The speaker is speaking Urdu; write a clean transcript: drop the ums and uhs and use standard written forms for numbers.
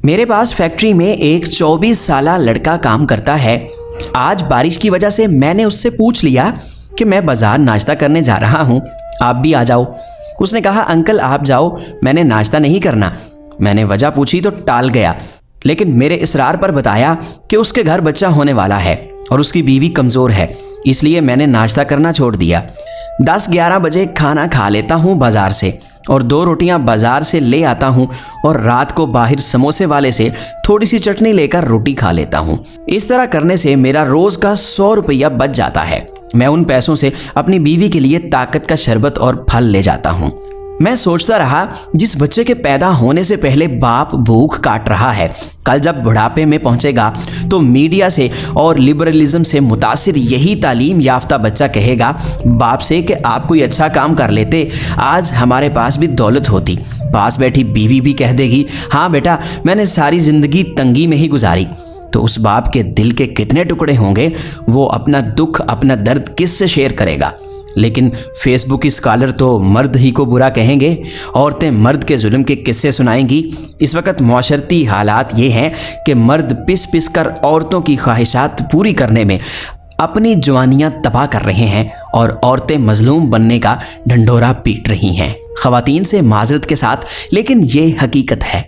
میرے پاس فیکٹری میں ایک 24 سالہ لڑکا کام کرتا ہے۔ آج بارش کی وجہ سے میں نے اس سے پوچھ لیا کہ میں بازار ناشتہ کرنے جا رہا ہوں، آپ بھی آ جاؤ۔ اس نے کہا انکل آپ جاؤ، میں نے ناشتہ نہیں کرنا۔ میں نے وجہ پوچھی تو ٹال گیا، لیکن میرے اصرار پر بتایا کہ اس کے گھر بچہ ہونے والا ہے اور اس کی بیوی کمزور ہے، اس لیے میں نے ناشتہ کرنا چھوڑ دیا۔ 10-11 بجے کھانا کھا لیتا ہوں بازار سے، اور 2 روٹیاں بازار سے لے آتا ہوں، اور رات کو باہر سموسے والے سے تھوڑی سی چٹنی لے کر روٹی کھا لیتا ہوں۔ اس طرح کرنے سے میرا روز کا 100 روپیہ بچ جاتا ہے۔ میں ان پیسوں سے اپنی بیوی کے لیے طاقت کا شربت اور پھل لے جاتا ہوں۔ میں سوچتا رہا جس بچے کے پیدا ہونے سے پہلے باپ بھوک کاٹ رہا ہے، کل جب بڑھاپے میں پہنچے گا تو میڈیا سے اور لبرلزم سے متاثر یہی تعلیم یافتہ بچہ کہے گا باپ سے کہ آپ کوئی اچھا کام کر لیتے، آج ہمارے پاس بھی دولت ہوتی۔ پاس بیٹھی بیوی بھی کہہ دے گی ہاں بیٹا میں نے ساری زندگی تنگی میں ہی گزاری۔ تو اس باپ کے دل کے کتنے ٹکڑے ہوں گے، وہ اپنا دکھ اپنا درد کس سے شیئر کرے گا؟ لیکن فیس بک اسکالر تو مرد ہی کو برا کہیں گے، عورتیں مرد کے ظلم کے قصے سنائیں گی۔ اس وقت معاشرتی حالات یہ ہیں کہ مرد پس پس کر عورتوں کی خواہشات پوری کرنے میں اپنی جوانیاں تباہ کر رہے ہیں، اور عورتیں مظلوم بننے کا ڈھنڈورا پیٹ رہی ہیں۔ خواتین سے معذرت کے ساتھ، لیکن یہ حقیقت ہے۔